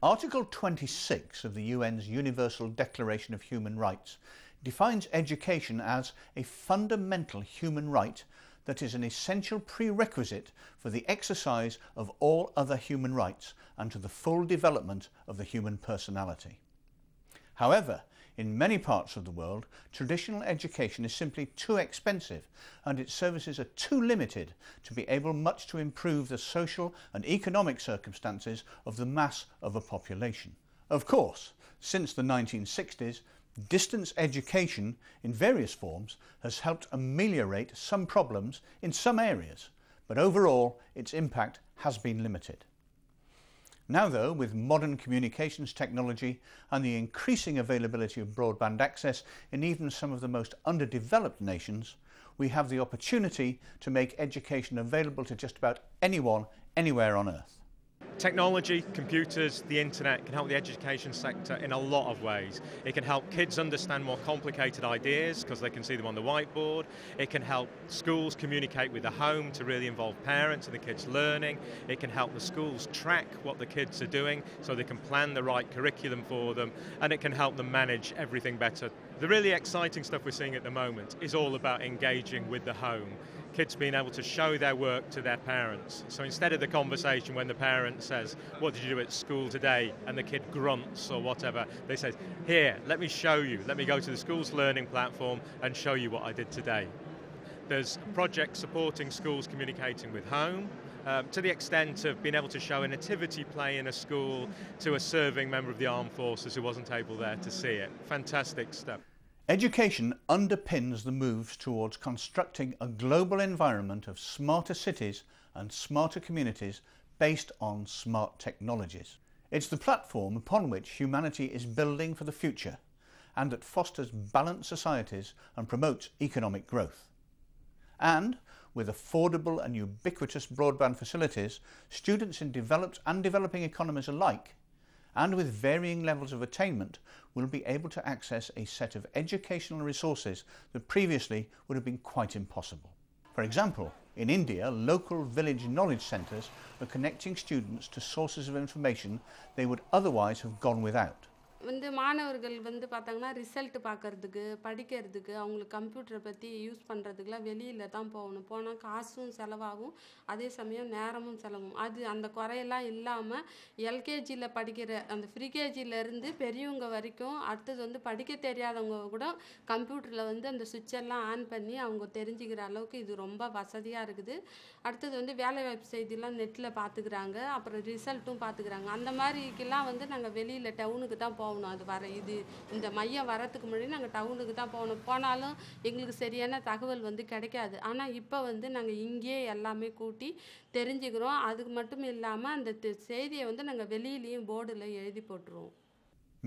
Article 26 of the UN's Universal Declaration of Human Rights defines education as a fundamental human right that is an essential prerequisite for the exercise of all other human rights and to the full development of the human personality. However, in many parts of the world, traditional education is simply too expensive and its services are too limited to be able much to improve the social and economic circumstances of the mass of a population. Of course, since the 1960s, distance education in various forms has helped ameliorate some problems in some areas, but overall its impact has been limited. Now though, with modern communications technology and the increasing availability of broadband access in even some of the most underdeveloped nations, we have the opportunity to make education available to just about anyone, anywhere on Earth. Technology, computers, the internet can help the education sector in a lot of ways. It can help kids understand more complicated ideas because they can see them on the whiteboard. It can help schools communicate with the home to really involve parents and the kids learning. It can help the schools track what the kids are doing so they can plan the right curriculum for them, and it can help them manage everything better. The really exciting stuff we're seeing at the moment is all about engaging with the home. Kids being able to show their work to their parents. So instead of the conversation when the parent says, "What did you do at school today?" and the kid grunts or whatever, they say, "Here, let me show you. Let me go to the school's learning platform and show you what I did today." There's projects supporting schools communicating with home, to the extent of being able to show a nativity play in a school to a serving member of the armed forces who wasn't able there to see it. Fantastic stuff. Education underpins the moves towards constructing a global environment of smarter cities and smarter communities based on smart technologies. It's the platform upon which humanity is building for the future and that fosters balanced societies and promotes economic growth. And with affordable and ubiquitous broadband facilities, students in developed and developing economies alike, and with varying levels of attainment, will be able to access a set of educational resources that previously would have been quite impossible. For example, in India, local village knowledge centres are connecting students to sources of information they would otherwise have gone without. மாணவர்கள் பார்த்தாங்கன்னா result பார்க்கறதுக்கு படிக்கிறதுக்கு அவங்களுக்கு கம்ப்யூட்டரை பற்றி use பண்ணுறதுக்குலாம் வெளியில் தான் போகணும். போனால் காசும் செலவாகும், அதே சமயம் நேரமும் செலவும். அது அந்த குறையெல்லாம் இல்லாமல் எல்கேஜியில் படிக்கிற அந்த ஃப்ரீகேஜியிலேருந்து பெரியவங்க வரைக்கும், அடுத்தது படிக்க தெரியாதவங்க கூட கம்ப்யூட்டரில் அந்த சுவிட்செல்லாம் ஆன் பண்ணி அவங்க தெரிஞ்சுக்கிற அளவுக்கு இது ரொம்ப வசதியாக இருக்குது. அடுத்தது வேலைவாய்ப்பு செய்திலாம் நெட்டில் பார்த்துக்கிறாங்க, அப்புறம் ரிசல்ட்டும் பார்த்துக்கிறாங்க. அந்த மாதிரிக்கெல்லாம் நாங்கள் வெளியில் டவுனுக்கு தான் போகணும். அது இந்த மையம் வரதுக்கு முன்னாடி நாங்கள் டவுனுக்கு தான் போனாலும் எங்களுக்கு சரியான தகவல் கிடைக்காது. ஆனால் இப்போ நாங்கள் இங்கேயே எல்லாமே கூட்டி தெரிஞ்சுக்கிறோம். அதுக்கு மட்டும் இல்லாமல் அந்த செய்தியை நாங்கள் வெளியிலையும் போர்டில் எழுதி போட்டுருவோம்.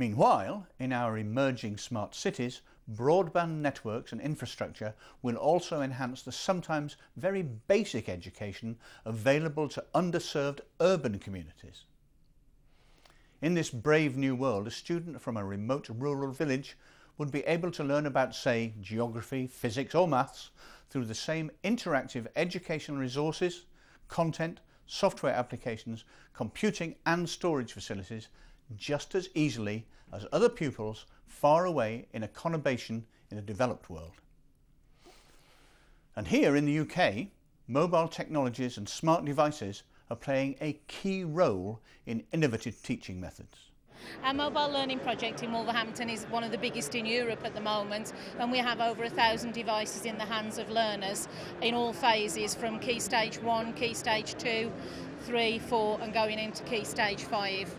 Meanwhile, in our emerging smart cities, broadband networks and infrastructure will also enhance the sometimes very basic education available to underserved urban communities. In this brave new world, a student from a remote rural village would be able to learn about, say, geography, physics or maths through the same interactive educational resources, content, software applications, computing and storage facilities just as easily as other pupils far away in a conurbation in a developed world. And here in the UK, mobile technologies and smart devices are playing a key role in innovative teaching methods. Our mobile learning project in Wolverhampton is one of the biggest in Europe at the moment, and we have over 1,000 devices in the hands of learners in all phases, from Key Stage 1, Key Stage 2, 3, 4 and going into Key Stage 5.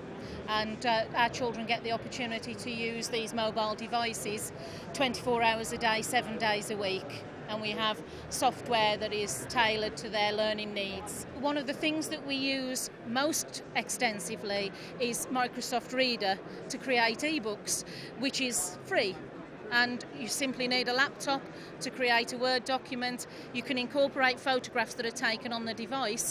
And our children get the opportunity to use these mobile devices 24 hours a day, 7 days a week. And we have software that is tailored to their learning needs. One of the things that we use most extensively is Microsoft Reader to create e-books, which is free. And you simply need a laptop to create a Word document. You can incorporate photographs that are taken on the device,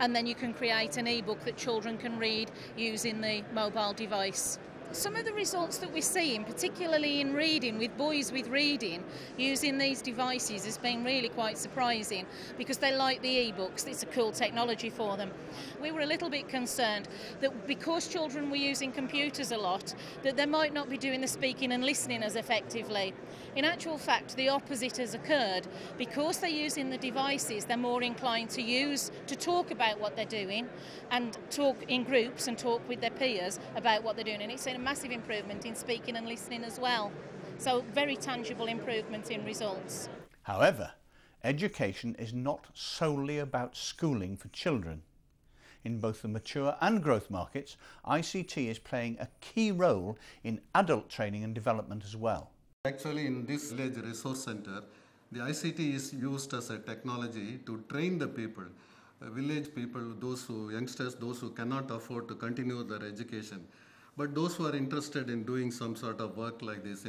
and then you can create an e-book that children can read using the mobile device. Some of the results that we're seeing, particularly in reading, with boys with reading, using these devices has been really quite surprising because they like the e-books. It's a cool technology for them. We were a little bit concerned that because children were using computers a lot, that they might not be doing the speaking and listening as effectively. In actual fact, the opposite has occurred. Because they're using the devices, they're more inclined to talk about what they're doing and talk in groups and talk with their peers about what they're doing. And it's a massive improvement in speaking and listening as well. So very tangible improvement in results. However, education is not solely about schooling for children. In both the mature and growth markets, ICT is playing a key role in adult training and development as well. Actually, in this village resource center, the ICT is used as a technology to train the people, village people, youngsters, those who cannot afford to continue their education. But those who are interested in doing some sort of work like this,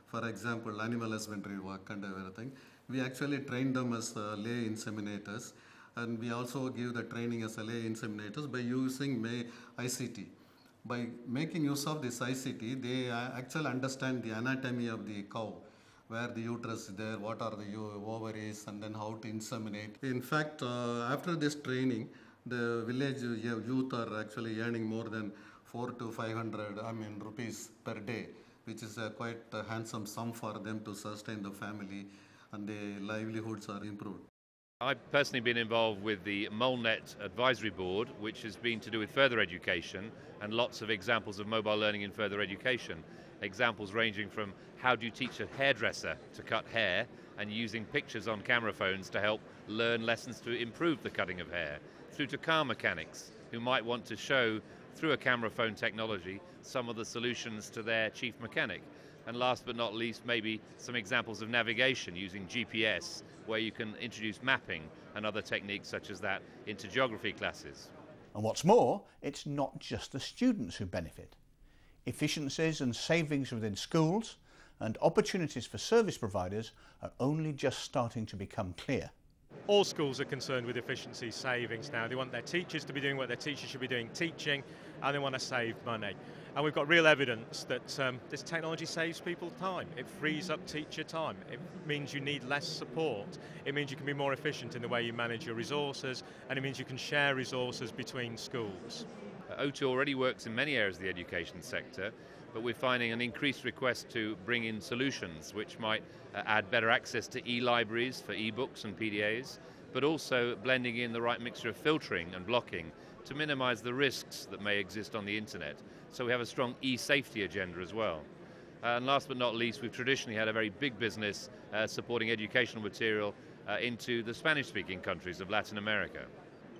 for example, animal husbandry work and everything, we actually train them as lay inseminators, and we also give the training as lay inseminators by using ICT. By making use of this ICT, they actually understand the anatomy of the cow, where the uterus is there, what are the ovaries, and then how to inseminate. In fact, after this training, the village youth are actually earning more than 400 to 500 rupees per day, which is quite a handsome sum for them to sustain the family, and their livelihoods are improved. I've personally been involved with the MoleNet Advisory Board, which has been to do with further education and lots of examples of mobile learning in further education. Examples ranging from how do you teach a hairdresser to cut hair and using pictures on camera phones to help learn lessons to improve the cutting of hair, through to car mechanics who might want to show through a camera phone technology some of the solutions to their chief mechanic. And last but not least, maybe some examples of navigation using GPS, where you can introduce mapping and other techniques such as that into geography classes. And what's more, it's not just the students who benefit. Efficiencies and savings within schools and opportunities for service providers are only just starting to become clear. All schools are concerned with efficiency savings now. They want their teachers to be doing what their teachers should be doing, teaching, and they want to save money. And we've got real evidence that this technology saves people time. It frees up teacher time. It means you need less support. It means you can be more efficient in the way you manage your resources, and it means you can share resources between schools. O2 already works in many areas of the education sector, but we're finding an increased request to bring in solutions which might add better access to e-libraries for e-books and PDAs, but also blending in the right mixture of filtering and blocking to minimize the risks that may exist on the internet. So we have a strong e-safety agenda as well. And last but not least, we've traditionally had a very big business supporting educational material into the Spanish-speaking countries of Latin America.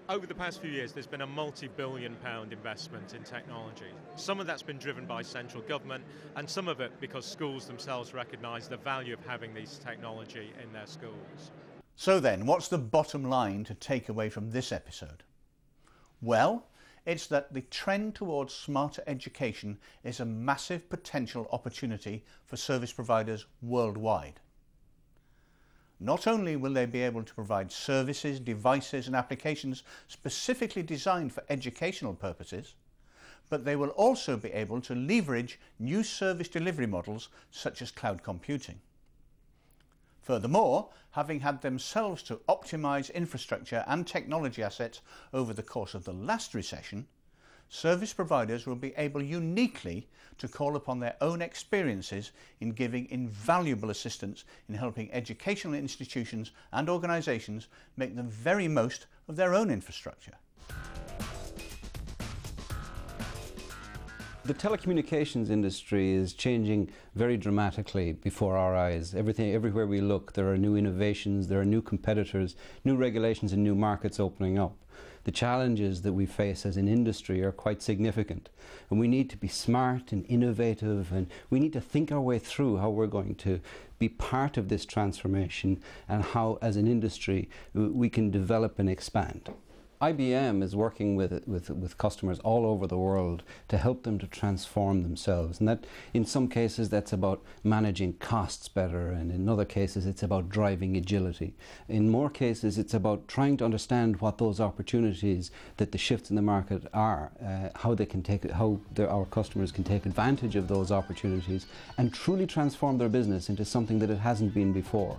Over the past few years, there's been a multi-billion-pound investment in technology. Some of that's been driven by central government, and some of it because schools themselves recognise the value of having these technology in their schools. So then, what's the bottom line to take away from this episode? Well, it's that the trend towards smarter education is a massive potential opportunity for service providers worldwide. Not only will they be able to provide services, devices and applications specifically designed for educational purposes, but they will also be able to leverage new service delivery models such as cloud computing. Furthermore, having had themselves to optimise infrastructure and technology assets over the course of the last recession, service providers will be able uniquely to call upon their own experiences in giving invaluable assistance in helping educational institutions and organisations make the very most of their own infrastructure. The telecommunications industry is changing very dramatically before our eyes. Everywhere we look, there are new innovations, there are new competitors, new regulations and new markets opening up. The challenges that we face as an industry are quite significant, and we need to be smart and innovative, and we need to think our way through how we're going to be part of this transformation and how, as an industry, we can develop and expand. IBM is working with customers all over the world to help them to transform themselves, and that in some cases that's about managing costs better, and in other cases it's about driving agility. In more cases it's about trying to understand what those opportunities that the shifts in the market are, how our customers can take advantage of those opportunities and truly transform their business into something that it hasn't been before.